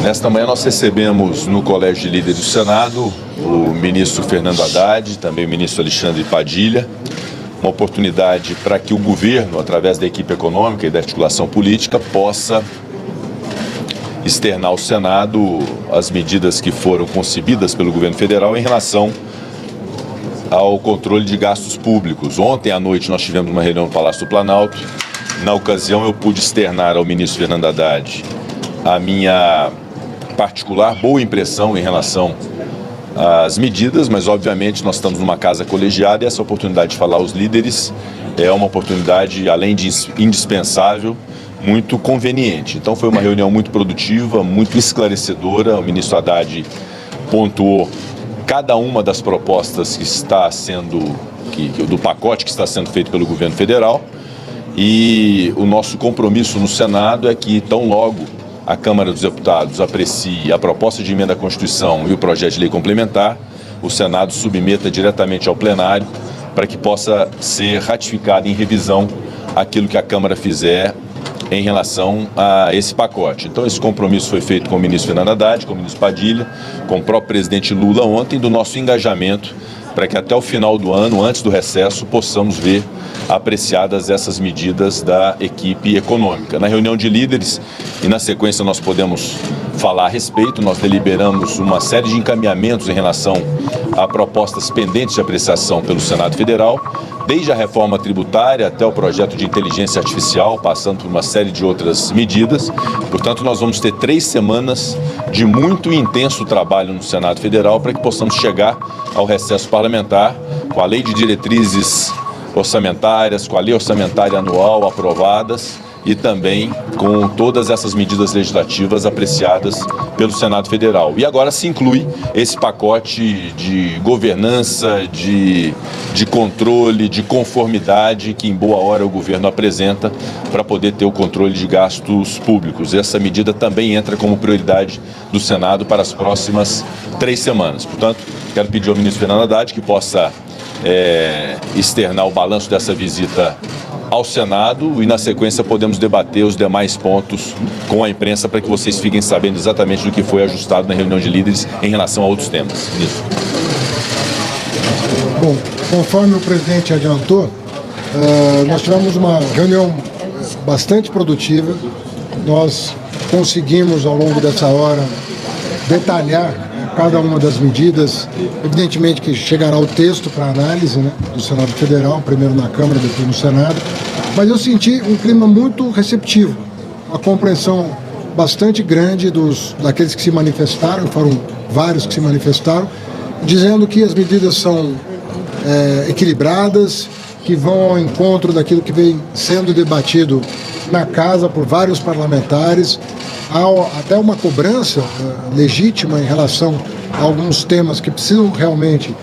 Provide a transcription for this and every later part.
Nesta manhã nós recebemos no Colégio de Líderes do Senado o ministro Fernando Haddad, também o ministro Alexandre Padilha, uma oportunidade para que o governo, através da equipe econômica e da articulação política, possa externar ao Senado as medidas que foram concebidas pelo governo federal em relação ao controle de gastos públicos. Ontem à noite nós tivemos uma reunião no Palácio do Planalto. Na ocasião eu pude externar ao ministro Fernando Haddad a minha particular boa impressão em relação às medidas, mas obviamente nós estamos numa casa colegiada e essa oportunidade de falar aos líderes é uma oportunidade, além de indispensável, muito conveniente. Então foi uma reunião muito produtiva, muito esclarecedora. O ministro Haddad pontuou cada uma das propostas que está sendo, do pacote que está sendo feito pelo governo federal, e o nosso compromisso no Senado é que tão logo a Câmara dos Deputados aprecie a proposta de emenda à Constituição e o projeto de lei complementar, o Senado submeta diretamente ao plenário para que possa ser ratificado em revisão aquilo que a Câmara fizer em relação a esse pacote. Então esse compromisso foi feito com o ministro Fernando Haddad, com o ministro Padilha, com o próprio presidente Lula ontem, do nosso engajamento para que até o final do ano, antes do recesso, possamos ver apreciadas essas medidas da equipe econômica. Na reunião de líderes, e na sequência nós podemos falar a respeito, nós deliberamos uma série de encaminhamentos em relação a propostas pendentes de apreciação pelo Senado Federal, desde a reforma tributária até o projeto de inteligência artificial, passando por uma série de outras medidas. Portanto, nós vamos ter 3 semanas de muito e intenso trabalho no Senado Federal para que possamos chegar ao recesso parlamentar com a lei de diretrizes orçamentárias, com a lei orçamentária anual aprovadas e também com todas essas medidas legislativas apreciadas pelo Senado Federal. E agora se inclui esse pacote de governança, de controle, de conformidade que em boa hora o governo apresenta para poder ter o controle de gastos públicos. Essa medida também entra como prioridade do Senado para as próximas 3 semanas. Portanto, quero pedir ao ministro Fernando Haddad que possa externar o balanço dessa visita ao Senado e na sequência podemos debater os demais pontos com a imprensa para que vocês fiquem sabendo exatamente do que foi ajustado na reunião de líderes em relação a outros temas. Ministro. Bom, conforme o presidente adiantou, nós tivemos uma reunião bastante produtiva. Nós conseguimos ao longo dessa hora detalhar cada uma das medidas. Evidentemente que chegará o texto para análise, né, do Senado Federal, primeiro na Câmara, depois no Senado, mas eu senti um clima muito receptivo, uma compreensão bastante grande daqueles que se manifestaram, foram vários que se manifestaram, dizendo que as medidas são equilibradas, que vão ao encontro daquilo que vem sendo debatido na casa por vários parlamentares. Há até uma cobrança legítima em relação a alguns temas que precisam realmente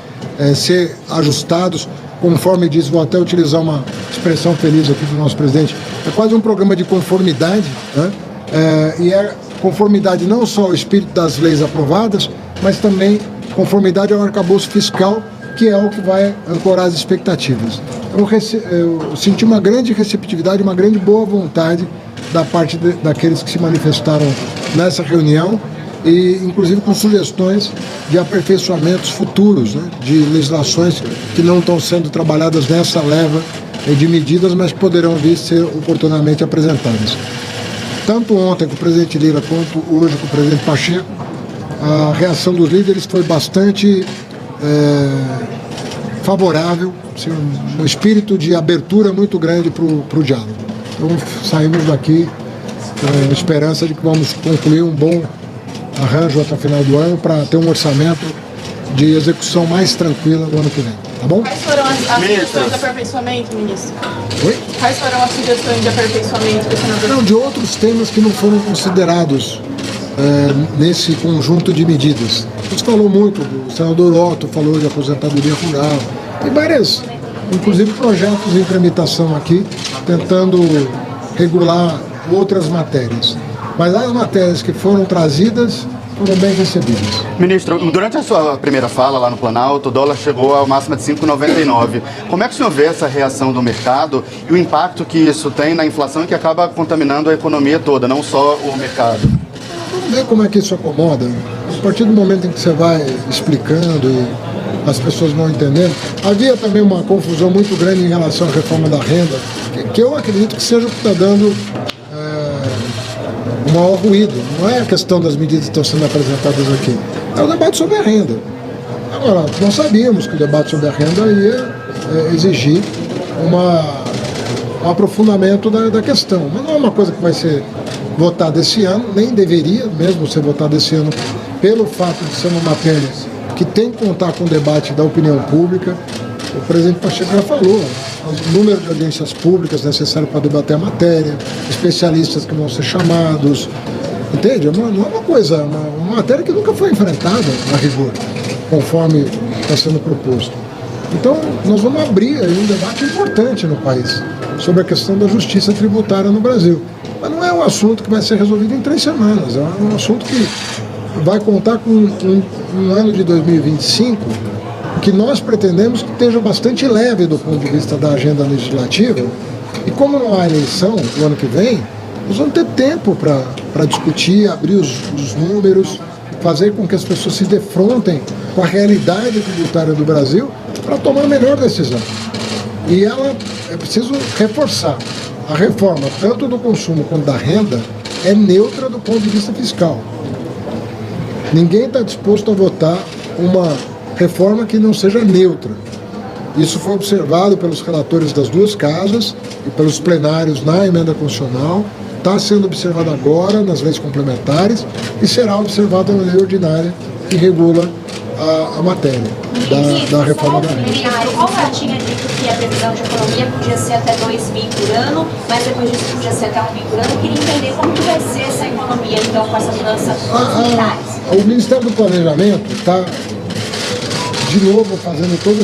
ser ajustados, conforme diz, vou até utilizar uma expressão feliz aqui do nosso presidente, é quase um programa de conformidade, né? E é conformidade não só ao espírito das leis aprovadas, mas também conformidade ao arcabouço fiscal, que é o que vai ancorar as expectativas. Eu senti uma grande receptividade, uma grande boa vontade da parte daqueles que se manifestaram nessa reunião e inclusive com sugestões de aperfeiçoamentos futuros, né, de legislações que não estão sendo trabalhadas nessa leva de medidas, mas que poderão vir ser oportunamente apresentadas. Tanto ontem com o presidente Lira quanto hoje com o presidente Pacheco, a reação dos líderes foi bastante favorável, assim, um espírito de abertura muito grande para o diálogo. Então saímos daqui com a esperança de que vamos concluir um bom arranjo até o final do ano para ter um orçamento de execução mais tranquila no ano que vem, tá bom? Quais foram as sugestões de aperfeiçoamento, ministro? Oi? Quais foram as sugestões de aperfeiçoamento que o senador... Não, de outros temas que não foram considerados nesse conjunto de medidas. Você falou muito, o senador Otto falou de aposentadoria rural, tem várias, inclusive projetos em tramitação aqui, tentando regular outras matérias. Mas as matérias que foram trazidas foram bem recebidas. Ministro, durante a sua primeira fala lá no Planalto, o dólar chegou ao máximo de 5,99. Como é que o senhor vê essa reação do mercado e o impacto que isso tem na inflação e que acaba contaminando a economia toda, não só o mercado? vê como é que isso acomoda. A partir do momento em que você vai explicando e as pessoas vão entendendo. Havia também uma confusão muito grande em relação à reforma da renda, que eu acredito que seja o que está dando o maior ruído. Não é a questão das medidas que estão sendo apresentadas aqui, é o debate sobre a renda. Agora, nós sabíamos que o debate sobre a renda ia exigir um aprofundamento da questão, mas não é uma coisa que vai ser votada esse ano, nem deveria mesmo ser votada esse ano, pelo fato de ser uma matéria que tem que contar com o debate da opinião pública. O presidente Pacheco já falou, o número de audiências públicas necessário para debater a matéria, especialistas que vão ser chamados, entende? Não é uma coisa, uma matéria que nunca foi enfrentada, a rigor, conforme está sendo proposto. Então, nós vamos abrir aí um debate importante no país sobre a questão da justiça tributária no Brasil. Mas não é um assunto que vai ser resolvido em 3 semanas, é um assunto que vai contar com um ano de 2025 que nós pretendemos que esteja bastante leve do ponto de vista da agenda legislativa. E como não há eleição no ano que vem, nós vamos ter tempo para discutir, abrir os números, fazer com que as pessoas se defrontem com a realidade tributária do Brasil para tomar a melhor decisão. E é preciso reforçar, a reforma, tanto do consumo quanto da renda, é neutra do ponto de vista fiscal. Ninguém está disposto a votar uma reforma que não seja neutra. Isso foi observado pelos relatores das 2 casas e pelos plenários na emenda constitucional, está sendo observado agora nas leis complementares e será observado na lei ordinária que regula a matéria da reforma da renda. O Alvar tinha dito que a previsão de economia podia ser até 2 bi por ano, mas depois disso podia ser até 1 bi por ano. Eu queria entender como que vai ser essa economia, então, com essa mudança dos militares. O Ministério do Planejamento está, de novo, fazendo toda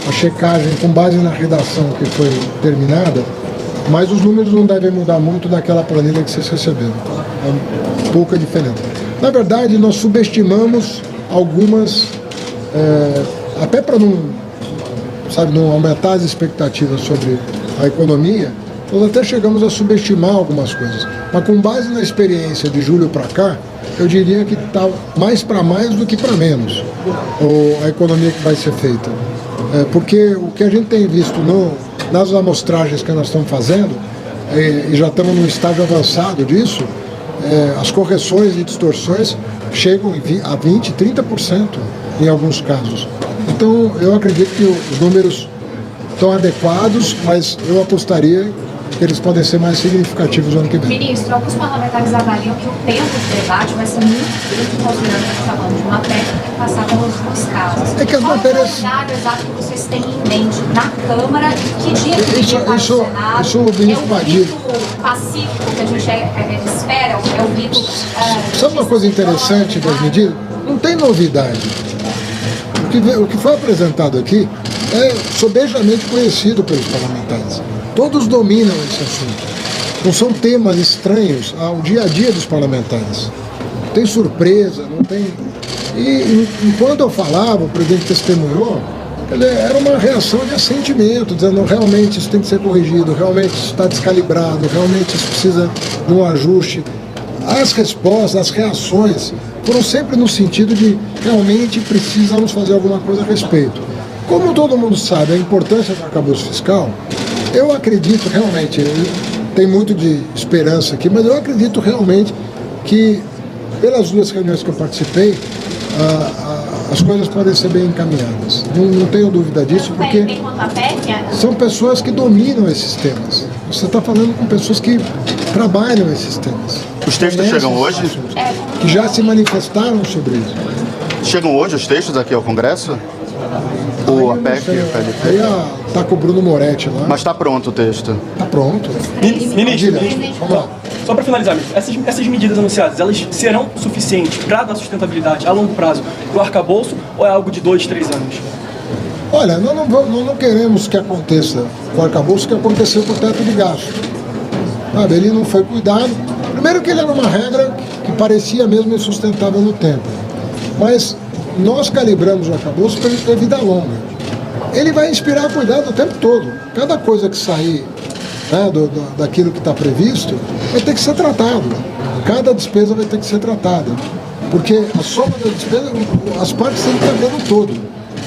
a checagem com base na redação que foi terminada, mas os números não devem mudar muito daquela planilha que vocês receberam. É pouca diferença. Na verdade, nós subestimamos algumas, até para não aumentar as expectativas sobre a economia, nós até chegamos a subestimar algumas coisas. Mas com base na experiência de julho para cá, eu diria que está mais para mais do que para menos a economia que vai ser feita. Porque o que a gente tem visto nas amostragens que nós estamos fazendo, e já estamos num estágio avançado disso, as correções e distorções chegam a 20%, 30% em alguns casos. Então, eu acredito que os números estão adequados, mas eu apostaria que eles podem ser mais significativos no ano que vem. Ministro, alguns parlamentares avaliam que o tempo de debate vai ser muito curto, considerando que está falando de uma matéria que tem que passar pelas 2 casas. É que as matérias... Qual é o horário exato que vocês têm em mente na Câmara e que dia que Isso o ministro Padilha. É o grito pacífico que a gente espera, é o grito... Sabe uma coisa interessante das medidas? Não tem novidade. O que foi apresentado aqui é sobejamente conhecido pelos parlamentares. Todos dominam esse assunto. Não são temas estranhos ao dia a dia dos parlamentares. Não tem surpresa, não tem... E enquanto eu falava, o presidente testemunhou, era uma reação de assentimento, dizendo realmente isso tem que ser corrigido, realmente isso está descalibrado, realmente isso precisa de um ajuste. As respostas, as reações foram sempre no sentido de realmente precisamos fazer alguma coisa a respeito. Como todo mundo sabe a importância do arcabouço fiscal, eu acredito realmente, tem muito de esperança aqui, mas eu acredito realmente que, pelas 2 reuniões que eu participei, as coisas podem ser bem encaminhadas. Não tenho dúvida disso, porque são pessoas que dominam esses temas. Você está falando com pessoas que trabalham esses temas. Os textos chegam hoje? Que já se manifestaram sobre isso. Chegam hoje os textos aqui ao Congresso? O APEC e o PLT? Aí está com o Bruno Moretti lá. Mas está pronto o texto? Está pronto. Ministro, Vamos lá. só para finalizar, essas medidas anunciadas, elas serão suficientes para dar sustentabilidade a longo prazo para o arcabouço ou é algo de 2, 3 anos? Olha, nós não queremos que aconteça com o arcabouço o que aconteceu com o teto de gasto. Sabe, ele não foi cuidado. Primeiro que ele era uma regra que parecia mesmo insustentável no tempo. Mas nós calibramos o arcabouço para ele ter vida longa. Ele vai inspirar cuidado o tempo todo. Cada coisa que sair daquilo que está previsto vai ter que ser tratado. cada despesa vai ter que ser tratada. Porque a soma da despesa, as partes têm que estar vendo o todo.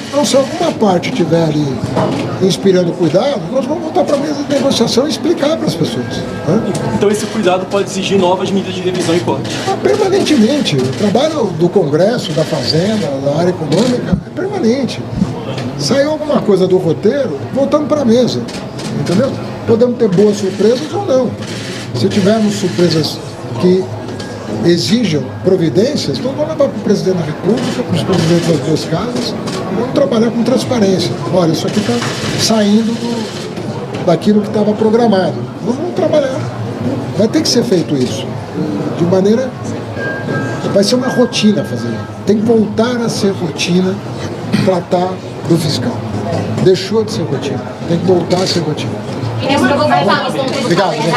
Então, se alguma parte estiver ali inspirando cuidado, nós vamos voltar para a mesa de negociação e explicar para as pessoas. Né? Então esse cuidado pode exigir novas medidas de revisão e corte. Permanentemente. O trabalho do Congresso, da Fazenda, da área econômica é permanente. Saiu alguma coisa do roteiro, voltamos para a mesa. Entendeu? Podemos ter boas surpresas ou não. Se tivermos surpresas que exijam providências, então vamos levar para o presidente da República, para os presidentes das duas casas, vamos trabalhar com transparência. Olha, isso aqui está saindo daquilo que estava programado. Vamos trabalhar. Vai ter que ser feito isso. De maneira... Vai ser uma rotina fazer isso. Tem que voltar a ser rotina tratar do fiscal. Deixou de ser rotina. Tem que voltar a ser rotina. Ministro, eu vou voltar nos pontos Obrigado, gente.